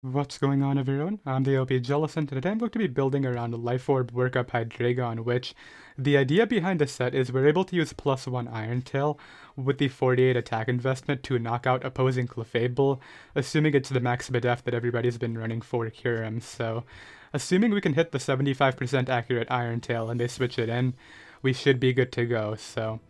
What's going on, everyone? I'm the OPJellicent, and today I'm going to be building around Life Orb work Up Hydreigon, which the idea behind the set is we're able to use +1 Iron Tail with the 48 attack investment to knock out opposing Clefable, assuming it's the max BDF that everybody's been running for Kyurem. So, assuming we can hit the 75% accurate Iron Tail and they switch it in, we should be good to go. So,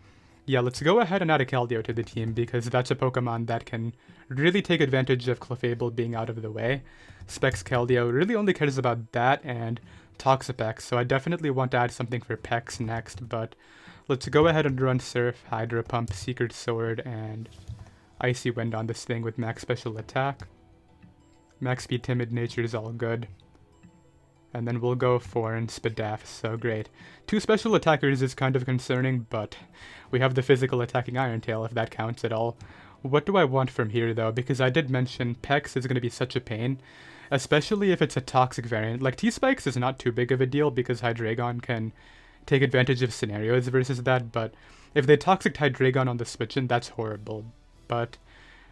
yeah, let's go ahead and add a Keldeo to the team because that's a Pokemon that can really take advantage of Clefable being out of the way. Specs Keldeo really only cares about that and Toxapex, so I definitely want to add something for Pex next, but let's go ahead and run Surf, Hydro Pump, Secret Sword, and Icy Wind on this thing with max special attack. Max speed Timid Nature is all good. And then we'll go for and Spadaf, so great. 2 special attackers is kind of concerning, but we have the physical attacking Iron Tail if that counts at all. What do I want from here though? Because I did mention Pex is going to be such a pain, especially if it's a toxic variant. Like T-Spikes is not too big of a deal because Hydreigon can take advantage of scenarios versus that, but if they toxic Hydreigon on the switch in, that's horrible. But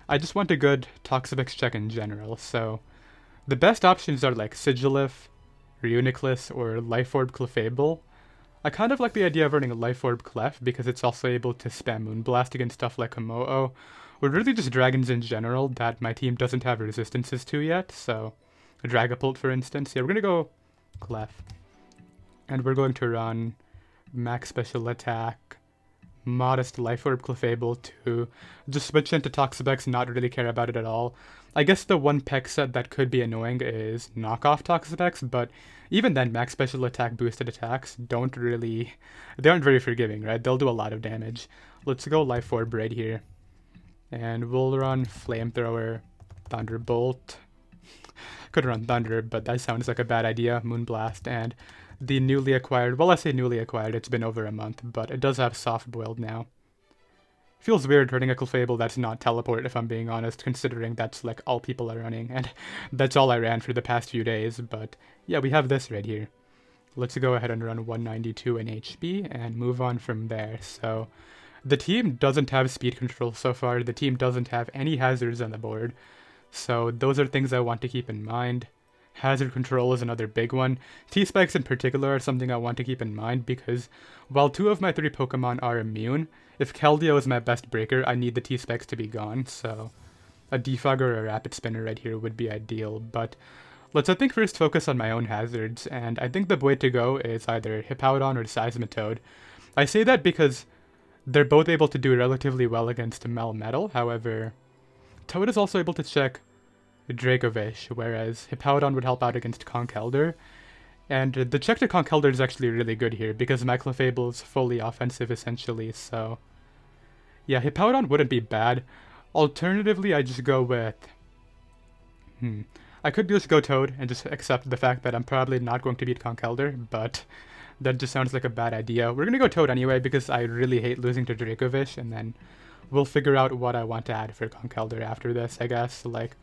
I just want a good Toxapex check in general, so the best options are like Sigilif, Reuniclus, or Life Orb Clefable. I kind of like the idea of running a Life Orb Clef because it's also able to spam Moonblast against stuff like Ho-Oh, or really just dragons in general that my team doesn't have resistances to yet, so a Dragapult for instance. Yeah, we're gonna go Clef. And we're going to run max special attack, modest Life Orb Clefable to just switch into Toxapex and not really care about it at all. I guess the one Peck set that could be annoying is knockoff Toxapex, but even then, max special attack boosted attacks they aren't very forgiving, right? They'll do a lot of damage. Let's go Life Orb right here. And we'll run Flamethrower, Thunderbolt. Could run Thunder, but that sounds like a bad idea. Moonblast, and the newly acquired, well, I say newly acquired, it's been over a month, but it does have soft boiled now. Feels weird running a Clefable that's not teleport, if I'm being honest, considering that's like all people are running, and that's all I ran for the past few days, but yeah, we have this right here. Let's go ahead and run 192 in HP and move on from there. So the team doesn't have speed control so far, the team doesn't have any hazards on the board, so those are things I want to keep in mind. Hazard control is another big one. T-Spikes in particular are something I want to keep in mind because while 2 of my 3 Pokemon are immune, if Keldeo is my best breaker, I need the T-Spikes to be gone, so a Defog or a Rapid Spinner right here would be ideal, but let's I think first focus on my own hazards, and I think the way to go is either Hippowdon or Seismitoad. I say that because they're both able to do relatively well against Melmetal, however, Toad is also able to check Dracovish, whereas Hippowdon would help out against Conkeldurr. And the check to Conkeldurr is actually really good here, because my Clefable is fully offensive essentially, so yeah, Hippowdon wouldn't be bad. Alternatively, I just go with... I could just go Toad and just accept the fact that I'm probably not going to beat Conkeldurr, but that just sounds like a bad idea. We're gonna go Toad anyway, because I really hate losing to Dracovish, and then we'll figure out what I want to add for Conkeldurr after this, I guess. Like,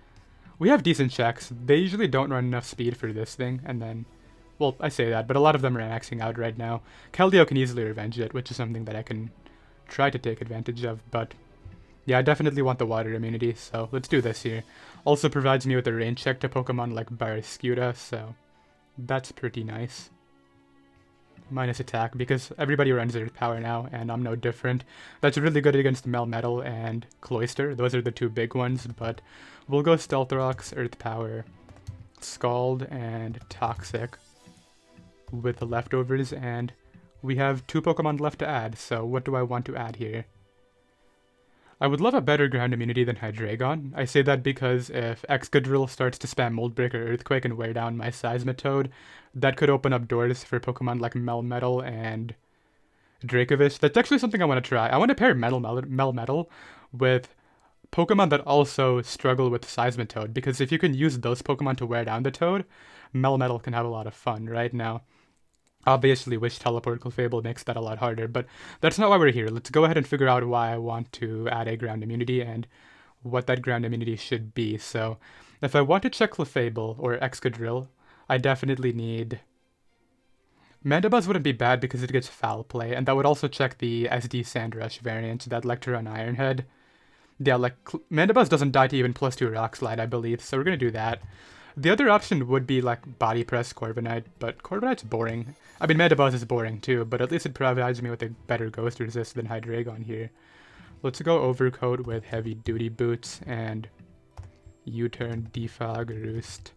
we have decent checks. They usually don't run enough speed for this thing, and then, well, I say that, but a lot of them are maxing out right now. Keldeo can easily revenge it, which is something that I can try to take advantage of, but yeah, I definitely want the water immunity, so let's do this here. Also provides me with a range check to Pokemon like Barraskewda, so that's pretty nice. Minus attack, because everybody runs Earth Power now, and I'm no different. That's really good against Melmetal and Cloyster. Those are the 2 big ones, but we'll go Stealth Rocks, Earth Power, Scald, and Toxic with the leftovers, and we have 2 Pokemon left to add, so what do I want to add here? I would love a better ground immunity than Hydreigon. I say that because if Excadrill starts to spam Mold Breaker Earthquake and wear down my Seismitoad, that could open up doors for Pokemon like Melmetal and Dracovish. That's actually something I want to try. I want to pair Melmetal with Pokemon that also struggle with Seismitoad, because if you can use those Pokemon to wear down the Toad, Melmetal can have a lot of fun right now. Obviously, Wish Teleport Clefable makes that a lot harder, but that's not why we're here. Let's go ahead and figure out why I want to add a ground immunity and what that ground immunity should be. So, if I want to check Clefable or Excadrill, I definitely need... Mandibuzz wouldn't be bad because it gets Foul Play, and that would also check the SD Sandrush variant that like to run Ironhead. Yeah, like, Mandibuzz doesn't die to even +2 Rock Slide, I believe, so we're gonna do that. The other option would be like Body Press Corviknight, but Corviknight's boring. I mean, Metabuzz is boring too, but at least it provides me with a better Ghost Resist than Hydreigon here. Let's go Overcoat with Heavy Duty Boots and U-Turn, Defog, Roost,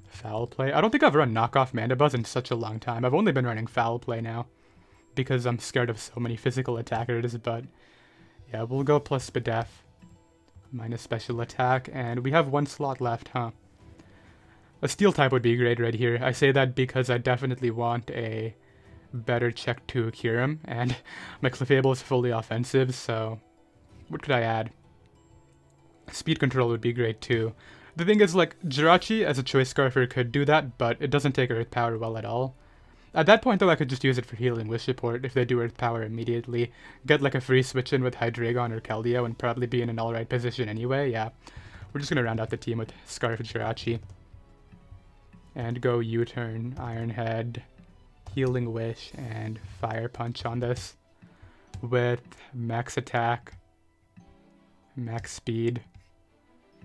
Foul Play. I don't think I've run Knockoff Mandibuzz in such a long time. I've only been running Foul Play now because I'm scared of so many physical attackers, but yeah, we'll go plus Spadef, minus special attack, and we have one slot left, huh? A Steel type would be great right here. I say that because I definitely want a better check to Kyurem, and my Clefable is fully offensive, so what could I add? Speed Control would be great too. The thing is, like, Jirachi as a Choice Scarfer could do that, but it doesn't take Earth Power well at all. At that point though, I could just use it for Healing Wish support if they do Earth Power immediately. Get like a free switch in with Hydreigon or Keldeo and probably be in an alright position anyway, yeah. We're just gonna round out the team with Scarf Jirachi. And go U-Turn, Iron Head, Healing Wish, and Fire Punch on this. With Max Attack, Max Speed,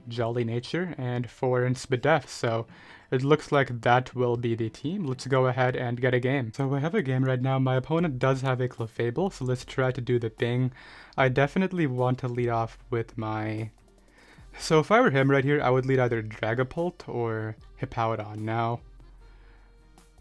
Jolly Nature, and 4 in Spadef, so it looks like that will be the team. Let's go ahead and get a game. So I have a game right now. My opponent does have a Clefable, so let's try to do the thing. I definitely want to lead off with my... So if I were him right here, I would lead either Dragapult or Hippowdon. Now,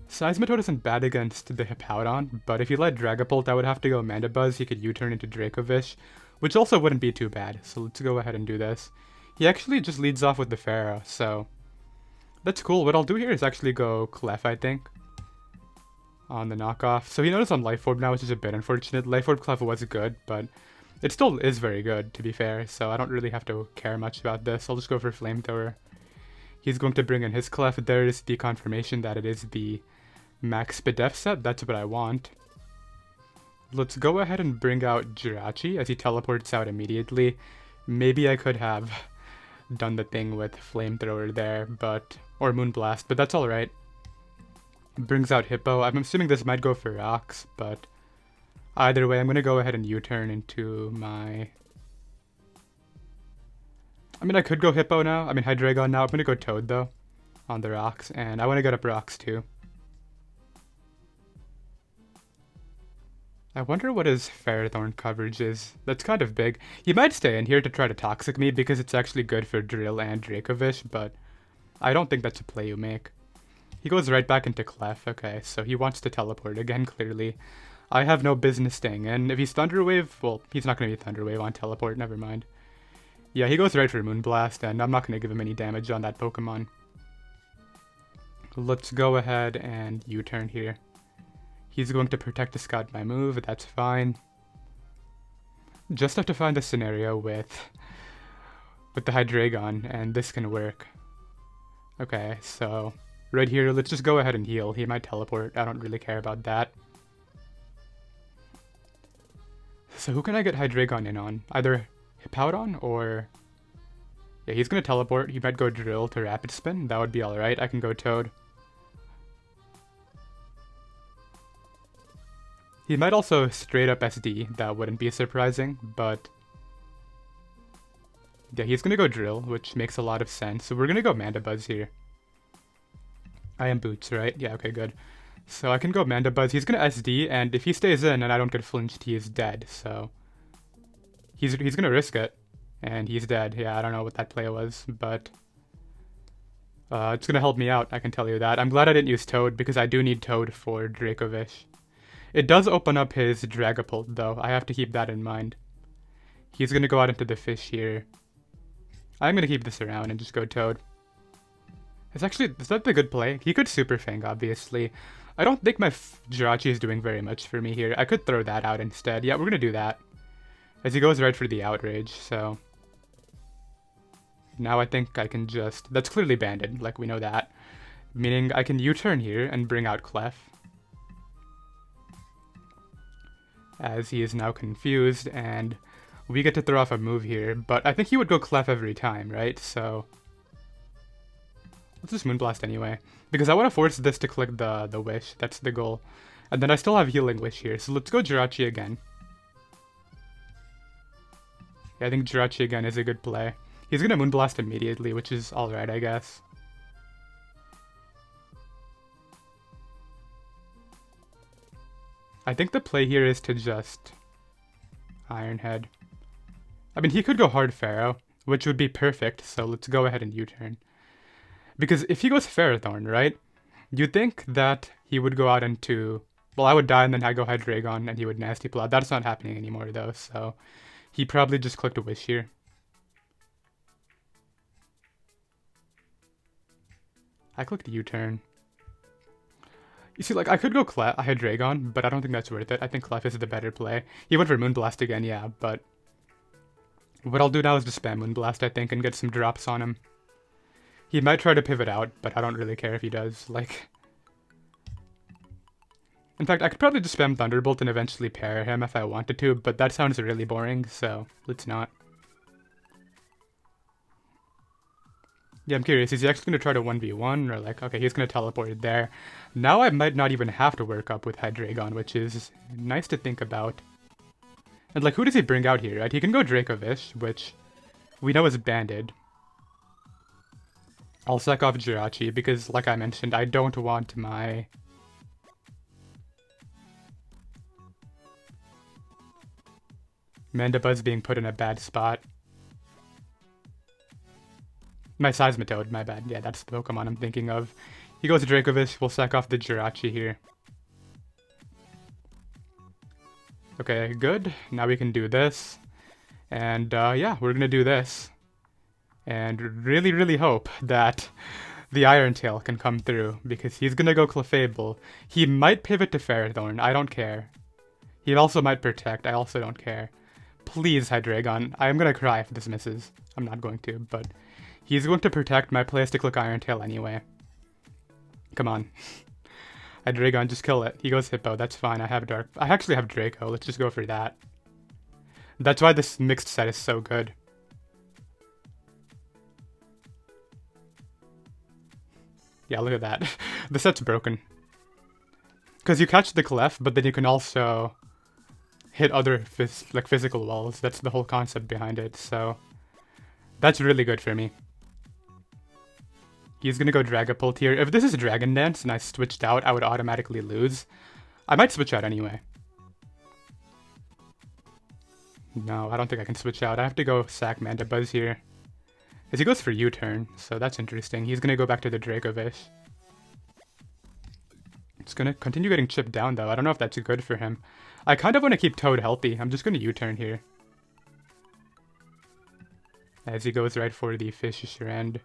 Seismitoad isn't bad against the Hippowdon, but if you led Dragapult, I would have to go Mandibuzz. He could U-turn into Dracovish, which also wouldn't be too bad, so let's go ahead and do this. He actually just leads off with the Pharaoh, so that's cool. What I'll do here is actually go Clef, I think, on the knockoff. So he knows on Life Orb now, which is a bit unfortunate. Life Orb Clef was good, but it still is very good, to be fair, so I don't really have to care much about this. I'll just go for Flamethrower. He's going to bring in his Clef. There is the confirmation that it is the Max Spadef set. That's what I want. Let's go ahead and bring out Jirachi as he teleports out immediately. Maybe I could have done the thing with Flamethrower there, but... or Moonblast, but that's alright. Brings out Hippo. I'm assuming this might go for Rocks, but either way, I'm going to go ahead and U-turn into my... I mean, I could go Hippo now. I mean, Hydreigon now. I'm going to go Toad, though, on the Rocks, and I want to get up Rocks, too. I wonder what his Ferrothorn coverage is. That's kind of big. He might stay in here to try to Toxic me because it's actually good for Drill and Dracovish, but I don't think that's a play you make. He goes right back into Clef. Okay, so he wants to teleport again, clearly. I have no business staying in. If he's Thunder Wave, well, he's not going to be Thunder Wave on teleport, never mind. Yeah, he goes right for Moonblast, and I'm not going to give him any damage on that Pokemon. Let's go ahead and U-turn here. He's going to Protect the Scout my move, that's fine. Just have to find a scenario with the Hydreigon, and this can work. Okay, so right here, let's just go ahead and heal. He might teleport, I don't really care about that. So who can I get Hydreigon in on? Either Hippowdon or... yeah, he's going to teleport. He might go Drill to Rapid Spin, that would be alright. I can go Toad. He might also straight up SD, that wouldn't be surprising, but... yeah, he's gonna go Drill, which makes a lot of sense. So we're gonna go Mandibuzz here. I am Boots, right? Yeah, okay, good. So I can go Mandibuzz. He's gonna SD, and if he stays in and I don't get flinched, he is dead, so... He's gonna risk it, and he's dead. Yeah, I don't know what that play was, but... it's gonna help me out, I can tell you that. I'm glad I didn't use Toad, because I do need Toad for Dracovish. It does open up his Dragapult, though. I have to keep that in mind. He's gonna go out into the fish here. I'm gonna keep this around and just go Toad. Is that the good play? He could Super Fang, obviously. I don't think my Jirachi is doing very much for me here. I could throw that out instead. Yeah, we're gonna do that. As he goes right for the Outrage, so... now I think I can just... that's clearly banded, like we know that. Meaning I can U-turn here and bring out Clef. As he is now confused, and we get to throw off a move here, but I think he would go Clef every time, right? So let's just Moonblast anyway, because I want to force this to click the Wish, that's the goal. And then I still have Healing Wish here, so let's go Jirachi again. Yeah, I think Jirachi again is a good play. He's gonna Moonblast immediately, which is alright, I guess. I think the play here is to just Iron Head. I mean, he could go Hard Pharaoh, which would be perfect, so let's go ahead and U-turn. Because if he goes Ferrothorn, right, you'd think that he would go out into... Well, I would die and then I'd go Hydreigon and he would Nasty Plot. That's not happening anymore, though, so he probably just clicked a Wish here. I clicked U-turn. You see, like, I could go Hydreigon, but I don't think that's worth it. I think Clef is the better play. He went for Moonblast again, yeah, but... What I'll do now is just spam Moonblast, I think, and get some drops on him. He might try to pivot out, but I don't really care if he does, like... In fact, I could probably just spam Thunderbolt and eventually pair him if I wanted to, but that sounds really boring, so let's not. Yeah, I'm curious, is he actually going to try to 1v1, or like, okay, he's going to teleport it there. Now I might not even have to work up with Hydreigon, which is nice to think about. And like, who does he bring out here, right? He can go Dracovish, which we know is banded. I'll sack off Jirachi, because like I mentioned, I don't want my... Mandibuzz being put in a bad spot. My Seismitoad, my bad. Yeah, that's the Pokemon I'm thinking of. He goes to Dracovish, we'll sack off the Jirachi here. Okay, good. Now we can do this. And yeah, we're gonna do this. And really, really hope that the Iron Tail can come through, because he's gonna go Clefable. He might pivot to Ferrothorn, I don't care. He also might Protect, I also don't care. Please, Hydreigon. I am gonna cry if this misses. I'm not going to, but he's going to Protect. My play is to click Iron Tail anyway. Come on. Hydreigon, just kill it. He goes Hippo, that's fine. I actually have Draco. Let's just go for that. That's why this mixed set is so good. Yeah, look at that. The set's broken. Because you catch the Clef, but then you can also hit other physical walls. That's the whole concept behind it, so that's really good for me. He's gonna go Dragapult here. If this is Dragon Dance and I switched out, I would automatically lose. I might switch out anyway. No, I don't think I can switch out. I have to go sack Mandibuzz here. As he goes for U-turn, so that's interesting. He's gonna go back to the Dracovish. It's gonna continue getting chipped down though. I don't know if that's good for him. I kind of want to keep Toad healthy. I'm just gonna U-turn here. As he goes right for the Fish Rend.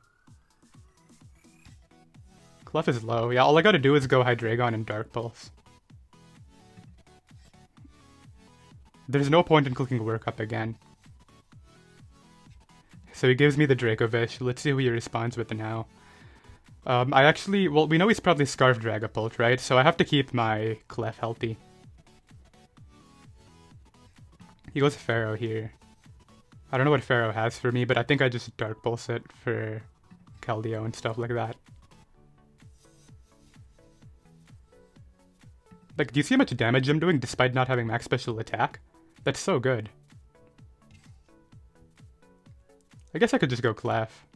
Clef is low. Yeah, all I gotta do is go Hydreigon and Dark Pulse. There's no point in clicking Work Up again. So he gives me the Dracovish. Let's see who he responds with now. Well, we know he's probably Scarf Dragapult, right? So I have to keep my Clef healthy. He goes Pharaoh here. I don't know what Pharaoh has for me, but I think I just Dark Pulse it for Keldeo and stuff like that. Like, do you see how much damage I'm doing despite not having max special attack? That's so good. I guess I could just go Clef.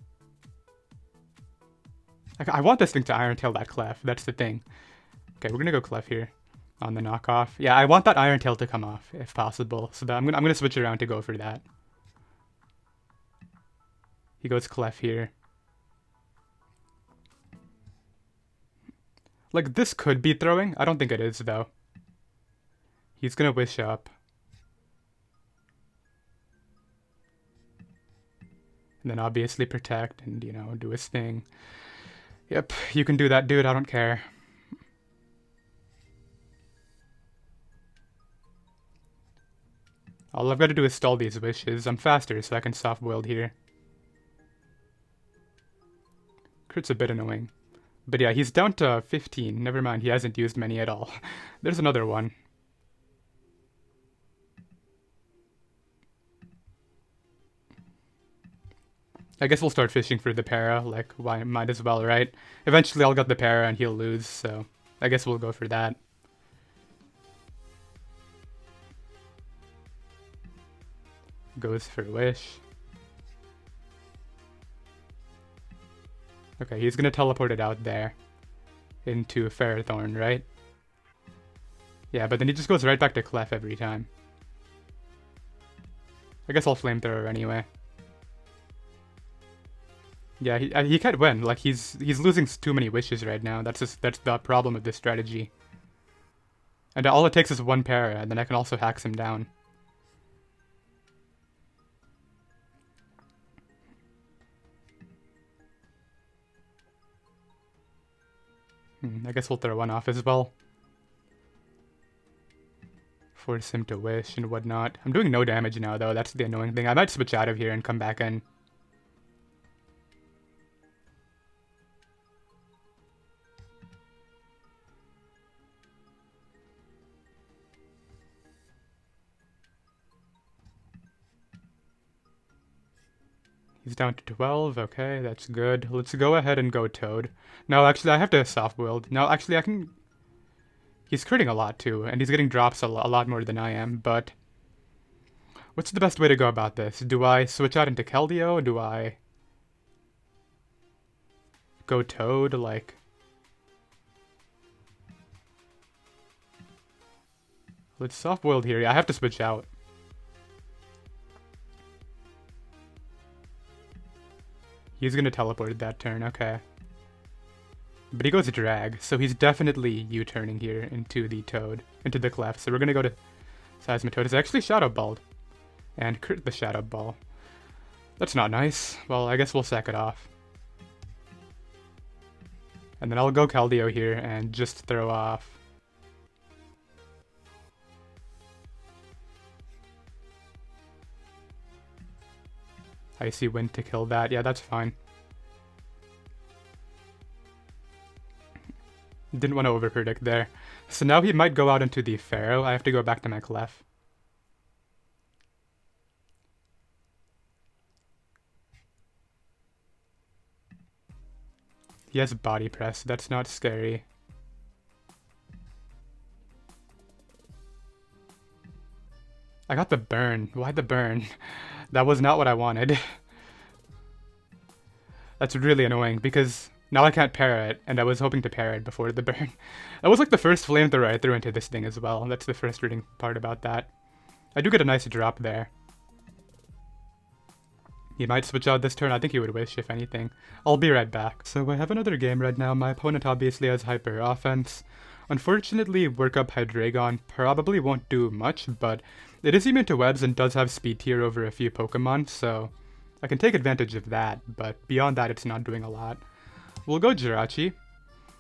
I want this thing to Iron Tail that Clef, that's the thing. Okay, we're gonna go Clef here on the knockoff. Yeah, I want that Iron Tail to come off, if possible. So I'm gonna switch around to go for that. He goes Clef here. Like, this could be throwing. I don't think it is, though. He's gonna Wish up. And then obviously Protect and, you know, do his thing. Yep, you can do that, dude. I don't care. All I've got to do is stall these wishes. I'm faster, so I can soft boiled here. Crit's a bit annoying. But yeah, he's down to 15. Never mind, he hasn't used many at all. There's another one. I guess we'll start fishing for the para. Like, why? Might as well, right? Eventually I'll get the para and he'll lose, so I guess we'll go for that. Goes for Wish. Okay, he's gonna teleport it out there into Ferrothorn, right? Yeah, but then he just goes right back to Clef every time. I guess I'll Flamethrower anyway. Yeah, he can't win. Like he's losing too many wishes right now. That's the problem with this strategy. And all it takes is one para, and then I can also hack him down. I guess we'll throw one off as well. Force him to wish and whatnot. I'm doing no damage now, though. That's the annoying thing. I might switch out of here and come back in. He's down to 12. Okay, that's good. Let's go ahead and go Toad. No, actually, I have to soft build. No, actually, I can... He's critting a lot, too, and he's getting drops a lot more than I am, but... What's the best way to go about this? Do I switch out into Keldeo? Do I... go Toad? Like... Let's soft build here. I have to switch out. He's gonna teleport that turn, okay. But he goes drag, so he's definitely U-turning here into the Toad, into the Clef. So we're gonna go to Seismitoad. It's actually Shadow Balled. And crit the Shadow Ball. That's not nice. Well, I guess we'll sack it off. And then I'll go Keldeo here and just throw off. Icy Wind to kill that. Yeah, that's fine. Didn't want to overpredict there. So now he might go out into the Pharaoh. I have to go back to my Clef. He has Body Press. That's not scary. I got the burn. Why the burn? That was not what I wanted. That's really annoying because now I can't pair it, and I was hoping to pair it before the burn. That was like the first Flamethrower I threw into this thing as well. That's the frustrating part about that. I do get a nice drop there. He might switch out this turn. I think he would wish, if anything. I'll be right back. So I have another game right now. My opponent obviously has Hyper Offense. Unfortunately, Up Hydreigon probably won't do much, but it is immune to webs and does have speed tier over a few Pokemon, so I can take advantage of that, but beyond that, it's not doing a lot. We'll go Jirachi,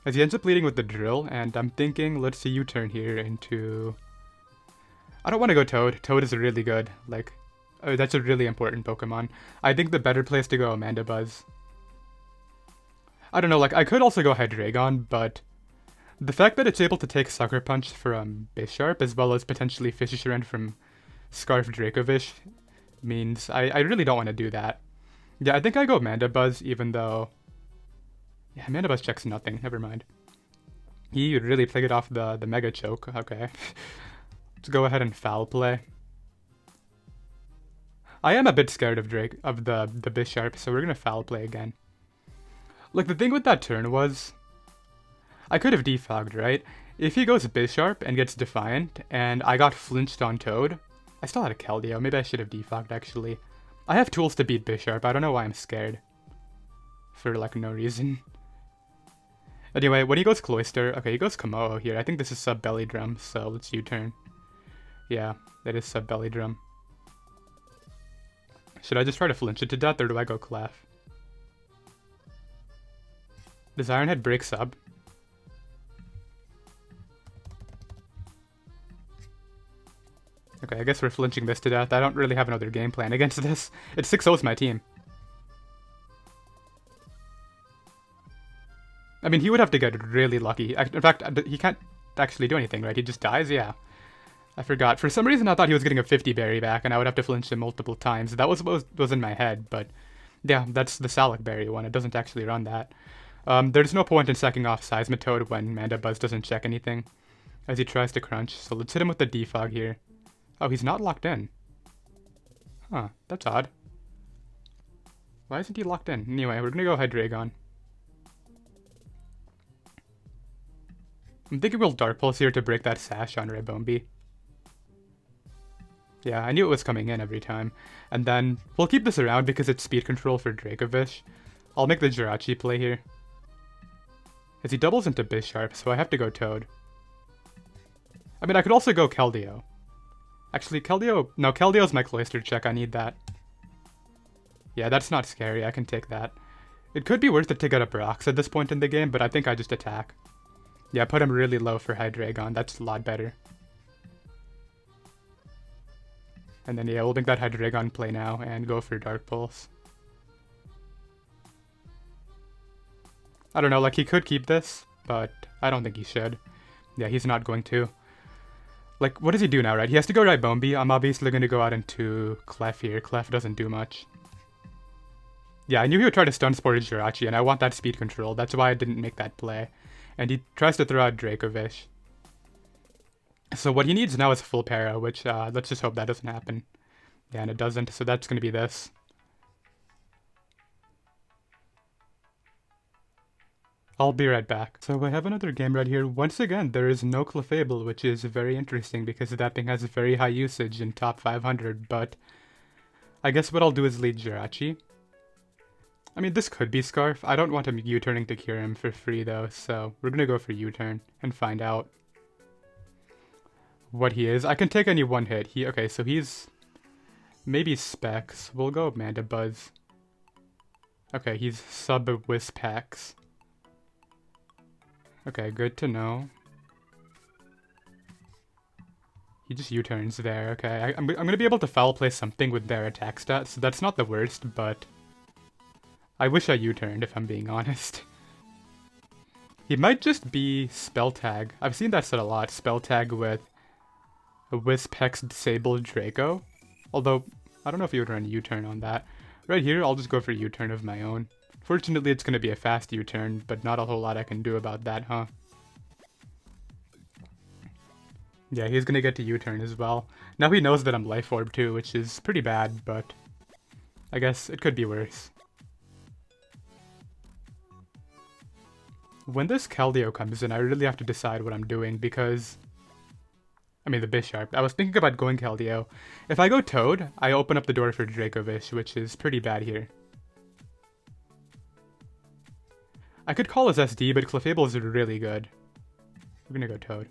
as he ends up leading with the Drill, and I'm thinking, let's see U-turn here into... I don't want to go Toad. Toad is really good. Like, that's a really important Pokemon. I think the better place to go Mandibuzz. I don't know, like, I could also go Hydreigon, but the fact that it's able to take Sucker Punch from Bisharp, as well as potentially Fishiren from Scarf Dracovish, means I really don't want to do that. Yeah, I think I go Mandibuzz, even though... Yeah, Mandibuzz checks nothing. Never mind. He really played it off the Mega Choke. Okay. Let's go ahead and Foul Play. I am a bit scared of the Bisharp, so we're gonna Foul Play again. Like, the thing with that turn was... I could have defogged, right? If he goes Bisharp and gets Defiant, and I got flinched on Toad... I still had a Keldeo. Maybe I should have defogged, actually. I have tools to beat Bisharp. I don't know why I'm scared. For, like, no reason. Anyway, when he goes Cloyster... Okay, he goes Komodo here. I think this is sub Belly Drum, so let's U-turn. Yeah, that is sub Belly Drum. Should I just try to flinch it to death, or do I go Clef? Does Ironhead break sub? Okay, I guess we're flinching this to death. I don't really have another game plan against this. It's 6-0's my team. I mean, he would have to get really lucky. In fact, he can't actually do anything, right? He just dies? Yeah. I forgot. For some reason, I thought he was getting a 50 berry back, and I would have to flinch him multiple times. That was what was in my head, but yeah, that's the Salak berry one. It doesn't actually run that. There's no point in sacking off Seismitoad when Mandibuzz doesn't check anything, as he tries to crunch. So let's hit him with the defog here. Oh, he's not locked in. Huh, that's odd. Why isn't he locked in? Anyway, we're gonna go Hydreigon. I'm thinking we'll Dark Pulse here to break that Sash on Ribombee. Yeah, I knew it was coming in every time. And then we'll keep this around because it's speed control for Dracovish. I'll make the Jirachi play here. As he doubles into Bisharp, so I have to go Toad. I mean, I could also go Keldeo. Actually, Keldeo... No, Keldeo's my Cloister check, I need that. Yeah, that's not scary, I can take that. It could be worth it to get up Rocks at this point in the game, but I think I just attack. Yeah, put him really low for Hydreigon, that's a lot better. And then yeah, we'll make that Hydreigon play now and go for Dark Pulse. I don't know, like he could keep this, but I don't think he should. Yeah, he's not going to. Like, what does he do now, right? He has to go Ribombee. I'm obviously going to go out into Clef here. Clef doesn't do much. Yeah, I knew he would try to Stun Spore Jirachi, and I want that speed control. That's why I didn't make that play. And he tries to throw out Dracovish. So what he needs now is full para, which let's just hope that doesn't happen. Yeah, and it doesn't, so that's going to be this. I'll be right back. So I have another game right here. Once again, there is no Clefable, which is very interesting because that thing has very high usage in top 500, but I guess what I'll do is lead Jirachi. I mean, this could be Scarf. I don't want him U-turning to cure him for free though, so we're gonna go for U-turn and find out what he is. I can take any one hit. Okay, so he's maybe Specs. We'll go Mandibuzz. Okay, he's Sub-Wispex. Okay, good to know. He just U-turns there, okay. I'm gonna be able to foul play something with their attack stats, so that's not the worst, but I wish I U-turned if I'm being honest. He might just be Spell Tag. I've seen that set a lot, Spell Tag with a Wispex Disable Draco. Although, I don't know if he would run U-turn on that. Right here, I'll just go for U-turn of my own. Fortunately, it's going to be a fast U-turn, but not a whole lot I can do about that, huh? Yeah, he's going to get to U-turn as well. Now he knows that I'm Life Orb too, which is pretty bad, but I guess it could be worse. When this Keldeo comes in, I really have to decide what I'm doing because... I mean, the Bisharp. I was thinking about going Keldeo. If I go Toad, I open up the door for Dracovish, which is pretty bad here. I could call his SD, but Clefable is really good. We're gonna go Toad.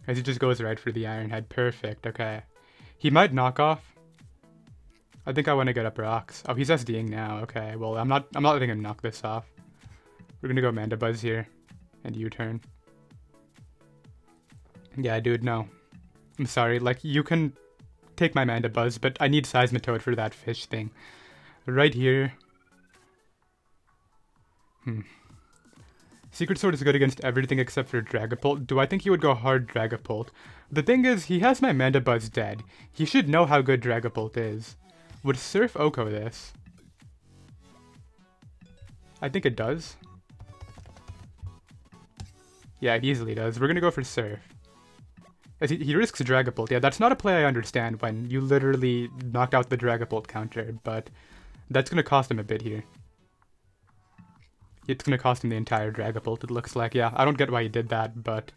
As he just goes right for the Iron Head. Perfect, okay. He might knock off. I think I want to get up Rocks. Oh, he's SDing now. Okay, well, I'm not letting him knock this off. We're gonna go Mandibuzz here. And U-turn. Yeah, dude, no. I'm sorry, like, you can take my Mandibuzz, but I need Seismitoad for that fish thing. Right here. Secret Sword is good against everything except for Dragapult. Do I think he would go hard Dragapult? The thing is, he has my Mandibuzz dead. He should know how good Dragapult is. Would Surf OHko this? I think it does. Yeah, it easily does. We're gonna go for Surf. As he risks Dragapult. Yeah, that's not a play I understand when you literally knock out the Dragapult counter, but that's gonna cost him a bit here. It's gonna cost him the entire Dragapult, it looks like. Yeah, I don't get why he did that, but...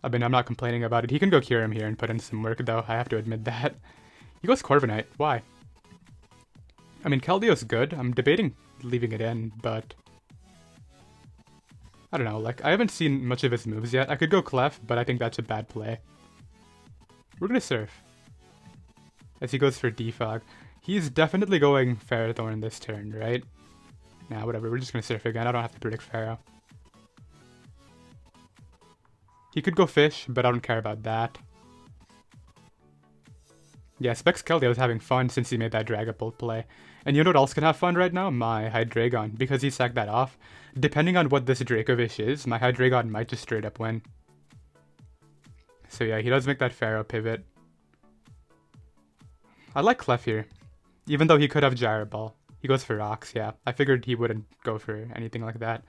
I mean, I'm not complaining about it. He can go cure him here and put in some work, though. I have to admit that. He goes Corviknight. Why? I mean, Keldeo's good. I'm debating leaving it in, but... I don't know, like, I haven't seen much of his moves yet. I could go Clef, but I think that's a bad play. We're gonna Surf. As he goes for Defog. He's definitely going Ferrothorn this turn, right? Nah, whatever, we're just gonna Surf again. I don't have to predict Pharaoh. He could go Fish, but I don't care about that. Yeah, Specs Keldeo is having fun since he made that Dragapult play. And you know what else can have fun right now? My Hydreigon, because he sacked that off. Depending on what this Dracovish is, my Hydreigon might just straight up win. So yeah, he does make that Pharaoh pivot. I like Clef here. Even though he could have Gyro Ball. He goes for Rocks, yeah. I figured he wouldn't go for anything like that.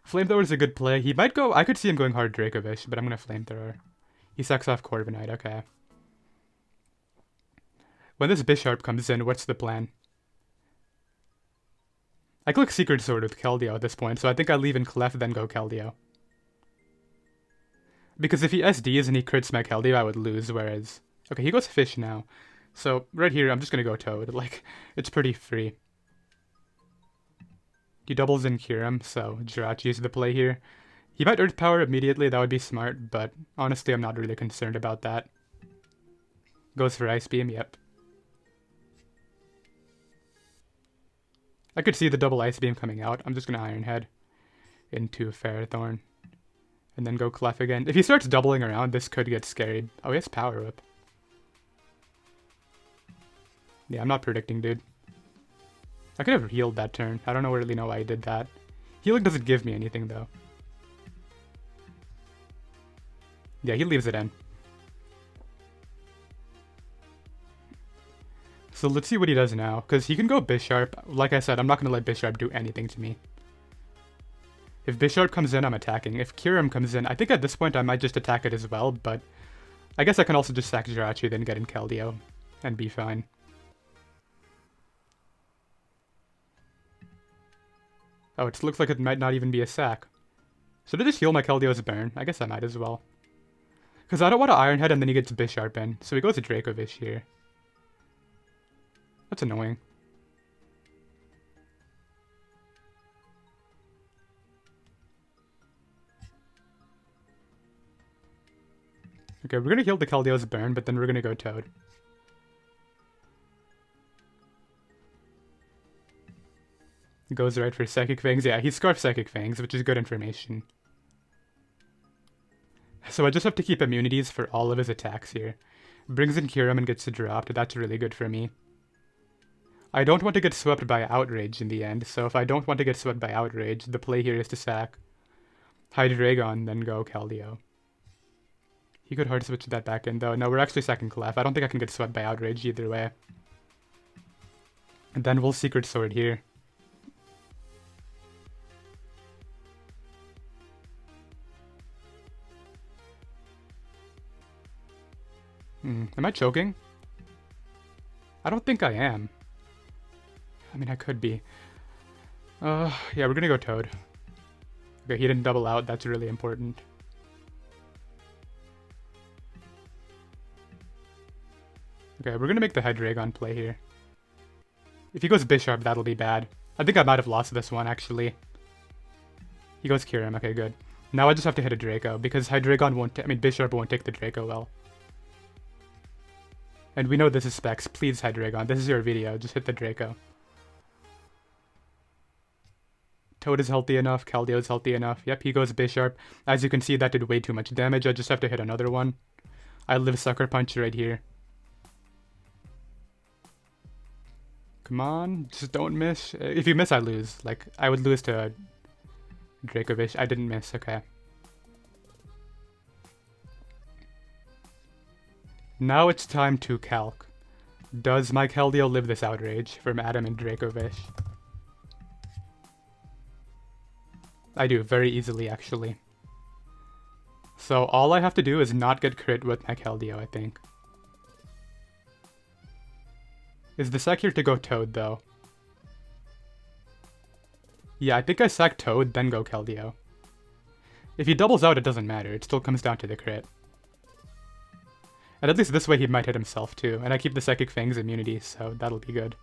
Flamethrower is a good play. He might go... I could see him going hard Dracovish, but I'm going to Flamethrower. He sucks off Corviknight, okay. When this Bisharp comes in, what's the plan? I click Secret Sword with Keldeo at this point, so I think I leave in Clef, then go Keldeo. Because if he SDs and he crits my Keldeo, I would lose, whereas... Okay, he goes Fish now. So, right here, I'm just gonna go Toad. Like, it's pretty free. He doubles in Kyurem, so Jirachi is the play here. He might Earth Power immediately, that would be smart, but honestly, I'm not really concerned about that. Goes for Ice Beam, yep. I could see the double Ice Beam coming out. I'm just gonna Iron Head into Ferrothorn. And then go Clef again. If he starts doubling around, this could get scary. Oh, he has Power Whip. Yeah, I'm not predicting, dude. I could have healed that turn. I don't really know why he did that. Healing doesn't give me anything, though. Yeah, he leaves it in. So let's see what he does now, because he can go Bisharp. Like I said, I'm not going to let Bisharp do anything to me. If Bisharp comes in, I'm attacking. If Kyurem comes in, I think at this point I might just attack it as well, but I guess I can also just sack Jirachi, then get in Keldeo, and be fine. Oh, it looks like it might not even be a sack. Should I just heal my Keldeo's burn? I guess I might as well. Because I don't want to Iron Head and then he gets Bisharp in, so he goes to Draco Vish here. That's annoying. Okay, we're gonna heal the Keldeo's burn, but then we're gonna go Toad. Goes right for Psychic Fangs. Yeah, he Scarf Psychic Fangs, which is good information. So I just have to keep immunities for all of his attacks here. Brings in Kyurem and gets dropped. That's really good for me. I don't want to get swept by Outrage in the end, so if I don't want to get swept by Outrage, the play here is to sack Hydreigon, then go Keldeo. He could hard switch that back in, though. No, we're actually sacking Clef. I don't think I can get swept by Outrage either way. And then we'll Secret Sword here. Am I choking? I don't think I am. I mean, I could be. Yeah, we're gonna go Toad. Okay, he didn't double out. That's really important. Okay, we're gonna make the Hydreigon play here. If he goes Bisharp, that'll be bad. I think I might have lost this one, actually. He goes Kyurem. Okay, good. Now I just have to hit a Draco, because Hydreigon won't... Bisharp won't take the Draco well. And we know this is specs. Please, Hydreigon, this is your video. Just hit the Draco. Toad is healthy enough. Keldeo is healthy enough. Yep, he goes Bisharp. As you can see, that did way too much damage. I just have to hit another one. I live Sucker Punch right here. Come on, just don't miss. If you miss, I lose. Like, I would lose to Draco Vish. I didn't miss, okay. Now it's time to calc. Does my Keldeo live this Outrage from Adam and Draco Vish? I do, very easily actually. So all I have to do is not get crit with my Keldeo, I think. Is the sack here to go Toad, though? Yeah, I think I sack Toad, then go Keldeo. If he doubles out, it doesn't matter. It still comes down to the crit. And at least this way he might hit himself too. And I keep the Psychic Fangs immunity, so that'll be good.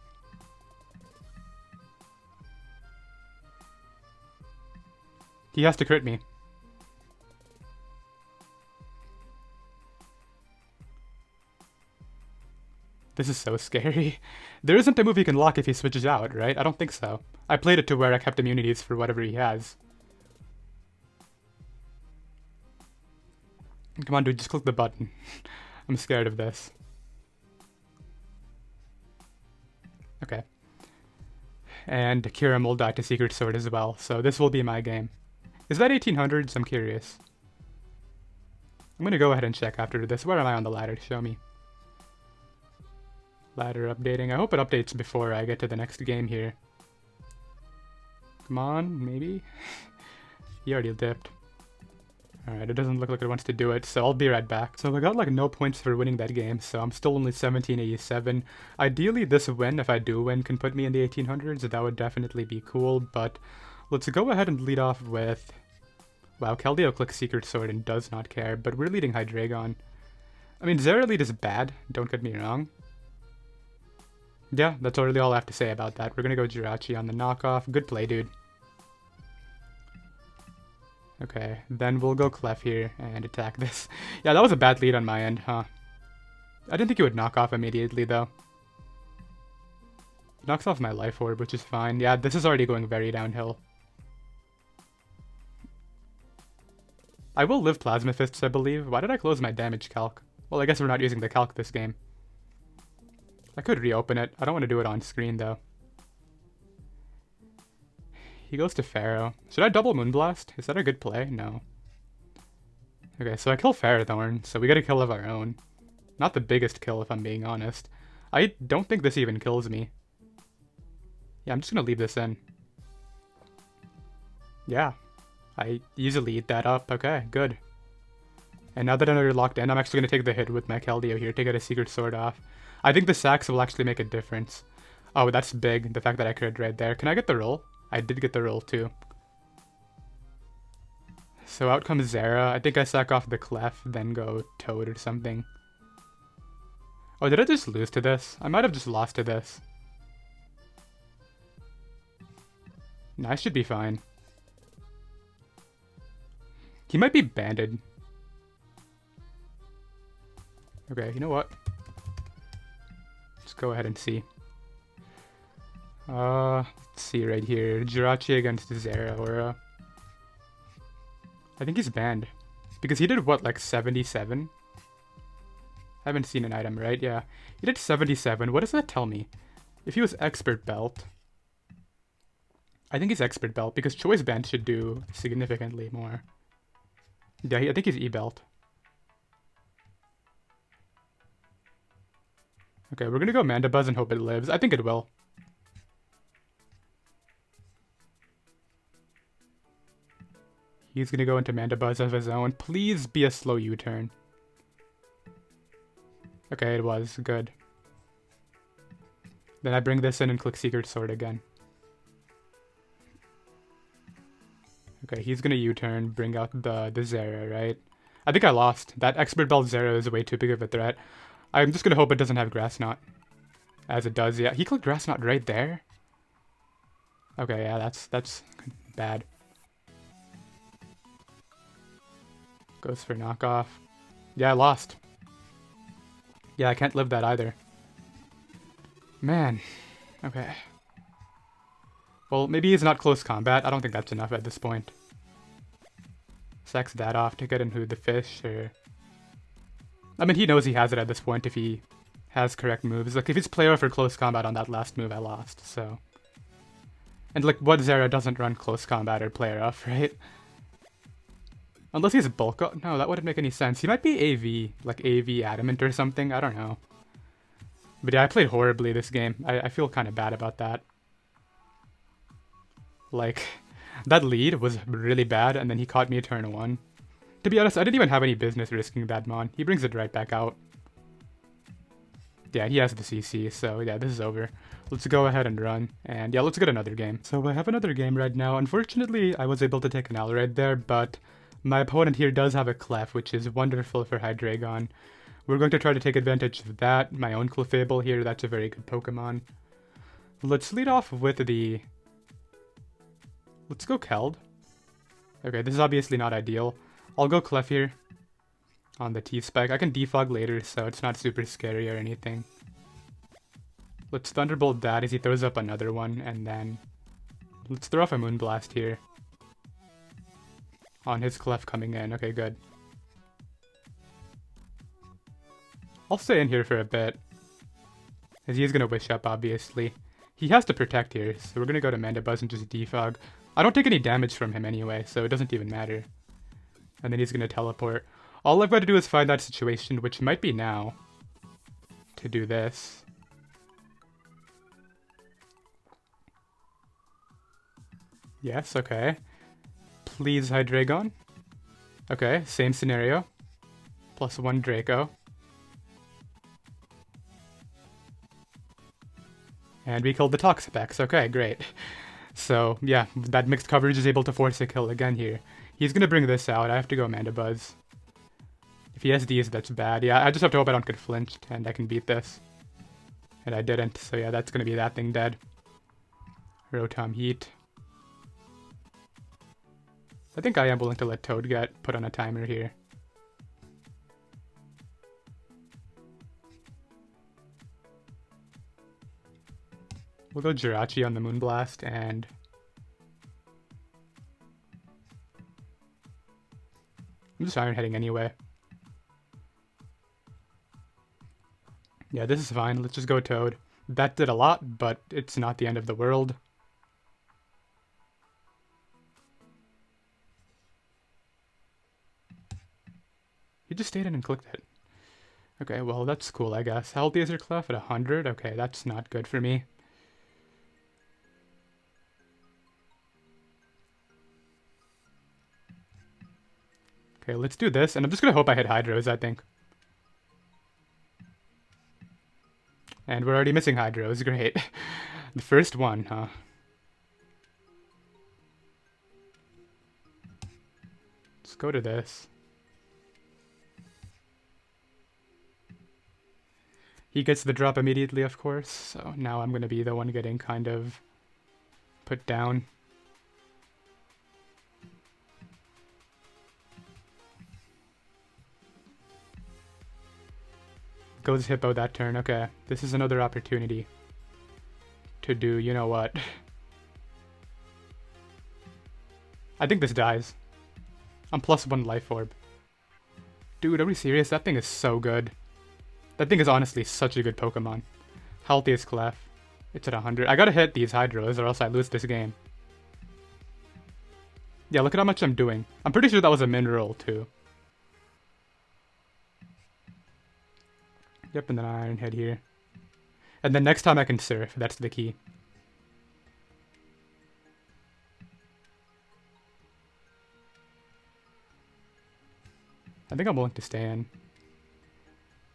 He has to crit me. This is so scary. There isn't a move he can lock if he switches out, right? I don't think so. I played it to where I kept immunities for whatever he has. Come on, dude, just click the button. I'm scared of this. Okay. And Kyurem will die to Secret Sword as well, so this will be my game. Is that 1800s? I'm curious. I'm gonna go ahead and check after this. Where am I on the ladder? Show me. Ladder updating. I hope it updates before I get to the next game here. Come on, maybe? He already dipped. Alright, it doesn't look like it wants to do it, so I'll be right back. So I got like no points for winning that game, so I'm still only 1787. Ideally, this win, if I do win, can put me in the 1800s. That would definitely be cool, but let's go ahead and lead off with... Wow, Keldeo clicks Secret Sword and does not care, but we're leading Hydreigon. I mean, Zera lead is bad, don't get me wrong. Yeah, that's really all I have to say about that. We're gonna go Jirachi on the knockoff. Good play, dude. Okay, then we'll go Clef here and attack this. Yeah, that was a bad lead on my end, huh? I didn't think he would knock off immediately, though. He knocks off my Life Orb, which is fine. Yeah, this is already going very downhill. I will live Plasma Fists, I believe. Why did I close my damage calc? Well, I guess we're not using the calc this game. I could reopen it. I don't want to do it on screen, though. He goes to Pharaoh. Should I double Moonblast? Is that a good play? No. Okay, so I kill Ferrothorn, so we get a kill of our own. Not the biggest kill, if I'm being honest. I don't think this even kills me. Yeah, I'm just gonna leave this in. Yeah. I easily eat that up. Okay, good. And now that I know you're locked in, I'm actually gonna take the hit with my Keldeo here to get a Secret Sword off. I think the sacks will actually make a difference. Oh, that's big, the fact that I crit right there. Can I get the roll? I did get the roll too. So out comes Zera. I think I sack off the Clef, then go Toad or something. Oh, did I just lose to this? I might have just lost to this. No, I should be fine. He might be banded. Okay, you know what? Let's go ahead and see. Let's see right here. Jirachi against Zera Aura. I think he's banned. Because he did what, like 77? I haven't seen an item, right? Yeah. He did 77. What does that tell me? If he was Expert Belt. I think he's Expert Belt because Choice Band should do significantly more. Yeah, I think he's E-Belt. Okay, we're gonna go Mandibuzz and hope it lives. I think it will. He's gonna go into Mandibuzz of his own. Please be a slow U-turn. Okay, it was. Good. Then I bring this in and click Secret Sword again. Okay, he's gonna U-turn, bring out the Zera, right? I think I lost. That Expert Belt Zera is way too big of a threat. I'm just gonna hope it doesn't have Grass Knot. As it does, yeah. He clicked Grass Knot right there? Okay, yeah, that's bad. Goes for knockoff. Yeah, I lost. Yeah, I can't live that either. Man. Okay. Well, maybe he's not close combat. I don't think that's enough at this point. Sacks that off to get into the fish, or... I mean, he knows he has it at this point if he has correct moves. Like, if he's player for close combat on that last move, I lost, so... And, like, what Zera doesn't run close combat or player off, right? Unless he's bulk up. No, that wouldn't make any sense. He might be AV, like AV Adamant or something. I don't know. But yeah, I played horribly this game. I feel kind of bad about that. Like, that lead was really bad, and then he caught me a turn 1. To be honest, I didn't even have any business risking that Mon. He brings it right back out. Yeah, he has the CC, so yeah, this is over. Let's go ahead and run, and yeah, let's get another game. So I have another game right now. Unfortunately, I was able to take an L right there, but my opponent here does have a Clef, which is wonderful for Hydreigon. We're going to try to take advantage of that. My own Clefable here, that's a very good Pokemon. Let's lead off with the... Let's go Keld. Okay, this is obviously not ideal. I'll go Clef here on the T-Spike. I can defog later, so it's not super scary or anything. Let's Thunderbolt that as he throws up another one, and then let's throw off a Moonblast here on his Clef coming in. Okay, good. I'll stay in here for a bit, as he is going to Wish Up, obviously. He has to Protect here, so we're going to go to Mandibuzz and just defog. I don't take any damage from him anyway, so it doesn't even matter. And then he's going to Teleport. All I've got to do is find that situation, which might be now, to do this. Yes, okay. Please, Hydreigon. Okay, same scenario. +1 Draco. And we killed the Toxapex. Okay, great. So, yeah, that mixed coverage is able to force a kill again here. He's gonna bring this out. I have to go Mandibuzz. If he has these, that's bad. Yeah, I just have to hope I don't get flinched and I can beat this. And I didn't, so yeah, that's gonna be that thing dead. Rotom Heat. I think I am willing to let Toad get put on a timer here. We'll go Jirachi on the Moonblast, and I'm just Iron Heading anyway. Yeah, this is fine. Let's just go Toad. That did a lot, but it's not the end of the world. He just stayed in and clicked it. Okay, well, that's cool, I guess. How healthy is your Clef? At 100? Okay, that's not good for me. Okay, let's do this, and I'm just gonna hope I hit Hydros, I think. And we're already missing Hydros, great. The first one, huh? Let's go to this. He gets the drop immediately, of course, so now I'm gonna be the one getting kind of put down. Goes Hippo that turn. Okay, this is another opportunity to do, you know what. I think this dies. I'm +1 Life Orb. Dude, are we serious? That thing is so good. That thing is honestly such a good Pokemon. Healthiest Clef. It's at 100. I gotta hit these Hydros or else I lose this game. Yeah, look at how much I'm doing. I'm pretty sure that was a mineral too. Yep, and then Iron Head here. And then next time I can Surf, that's the key. I think I'm willing to stay in.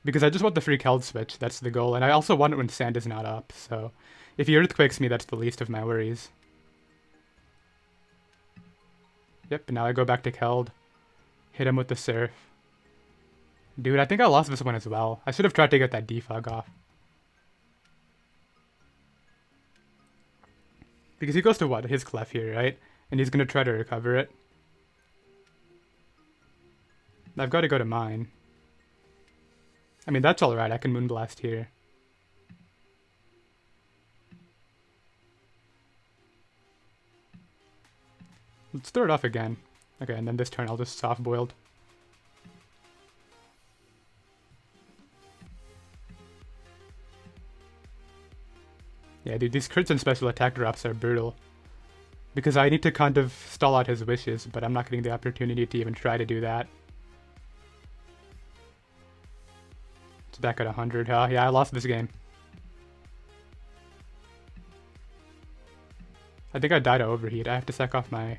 Because I just want the free Keld switch, that's the goal. And I also want it when Sand is not up, so... If he Earthquakes me, that's the least of my worries. Yep, and now I go back to Keld. Hit him with the Surf. Dude, I think I lost this one as well. I should have tried to get that defog off. Because he goes to what? His Clef here, right? And he's going to try to recover it. I've got to go to mine. I mean, that's alright. I can Moonblast here. Let's throw it off again. Okay, and then this turn I'll just Soft-Boiled. Yeah, dude, these crits and special attack drops are brutal. Because I need to kind of stall out his wishes, but I'm not getting the opportunity to even try to do that. It's back at 100, huh? Yeah, I lost this game. I think I died to Overheat. I have to sack off my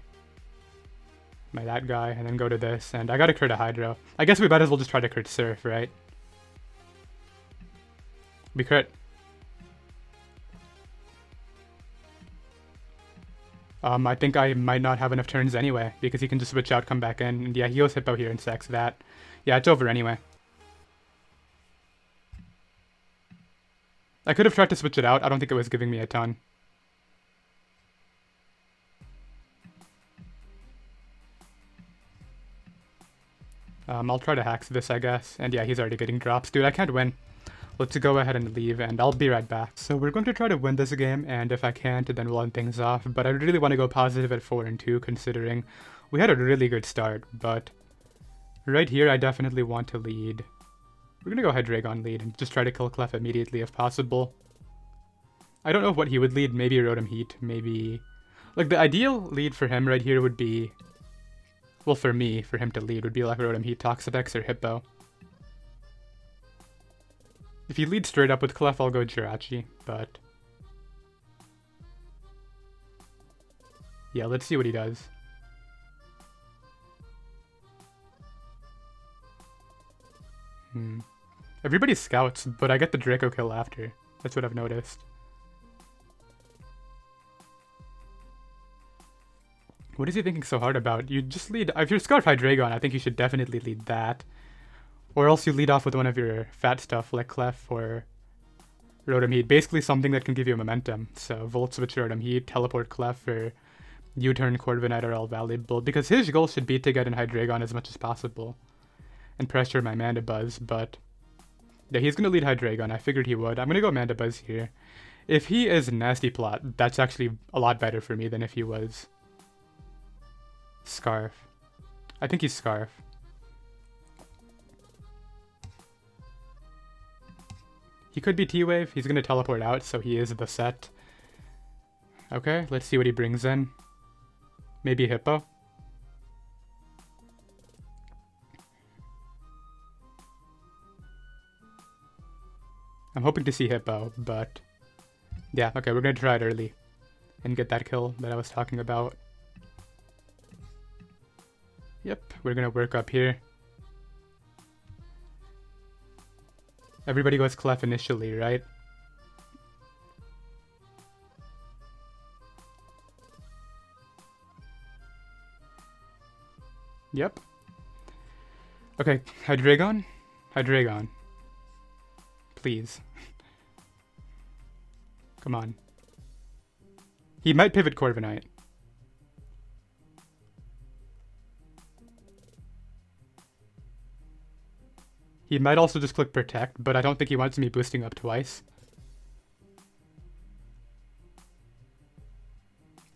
that guy and then go to this. And I gotta crit a Hydro. I guess we might as well just try to crit Surf, right? We crit. I think I might not have enough turns anyway, because he can just switch out, come back in, and yeah, he goes Hippo here and sacks that. Yeah, it's over anyway. I could have tried to switch it out, I don't think it was giving me a ton. I'll try to Hax this, I guess, and yeah, he's already getting drops. Dude, I can't win. Let's go ahead and leave, and I'll be right back. So we're going to try to win this game, and if I can't, then we'll end things off. But I really want to go positive at 4-2, considering we had a really good start. But right here, I definitely want to lead. We're going to go Hydreigon lead, and just try to kill Clef immediately if possible. I don't know what he would lead. Maybe Rotom Heat, maybe... Like, the ideal lead for him right here would be... Well, for me, for him to lead, would be like Rotom Heat, Toxapex, or Hippo. If he leads straight up with Clef, I'll go Jirachi, but... Yeah, let's see what he does. Everybody scouts, but I get the Draco kill after. That's what I've noticed. What is he thinking so hard about? You just lead... If you're Scarf Hydreigon, I think you should definitely lead that. Or else you lead off with one of your fat stuff like Clef or Rotom Heat. Basically something that can give you momentum. So Volt Switch Rotom Heat, Teleport Clef, or U-Turn Corviknight are all valuable. Because his goal should be to get in Hydreigon as much as possible. And pressure my Mandibuzz, but... Yeah, he's going to lead Hydreigon. I figured he would. I'm going to go Mandibuzz here. If he is Nasty Plot, that's actually a lot better for me than if he was Scarf. I think he's Scarf. He could be T-Wave. He's going to teleport out, so he is the set. Okay, let's see what he brings in. Maybe Hippo. I'm hoping to see Hippo, but... Yeah, okay, we're going to try it early. And get that kill that I was talking about. Yep, we're going to work up here. Everybody goes Clef initially, right? Yep. Okay, Hydreigon? Hydreigon. Please. Come on. He might pivot Corviknight. He might also just click Protect, but I don't think he wants me boosting up twice.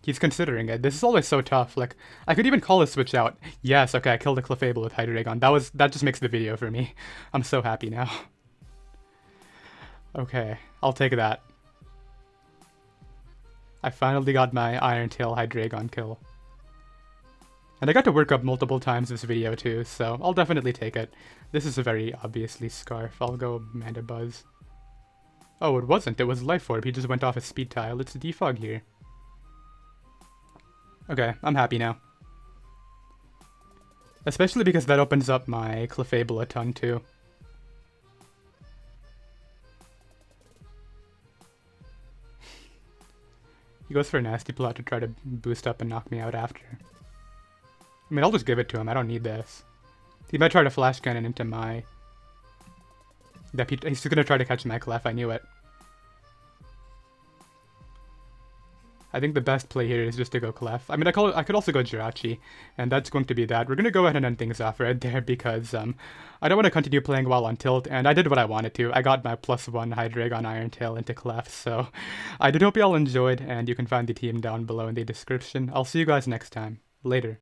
He's considering it. This is always so tough. Like, I could even call a switch out. Yes, okay, I killed a Clefable with Hydreigon. That just makes the video for me. I'm so happy now. Okay, I'll take that. I finally got my Iron Tail Hydreigon kill. And I got to work up multiple times this video too, so I'll definitely take it. This is a very obviously Scarf. I'll go Mandibuzz. Oh, it wasn't. It was Life Orb. He just went off a speed tile. It's Defog here. Okay, I'm happy now. Especially because that opens up my Clefable a ton too. He goes for a Nasty Plot to try to boost up and knock me out after. I mean, I'll just give it to him. I don't need this. He might try to Flash Cannon into my... He's going to try to catch my Clef. I knew it. I think the best play here is just to go Clef. I mean, I could also go Jirachi, and that's going to be that. We're going to go ahead and end things off right there because I don't want to continue playing while on tilt, and I did what I wanted to. I got my +1 Hydreigon Iron Tail into Clef, so I did hope you all enjoyed, and you can find the team down below in the description. I'll see you guys next time. Later.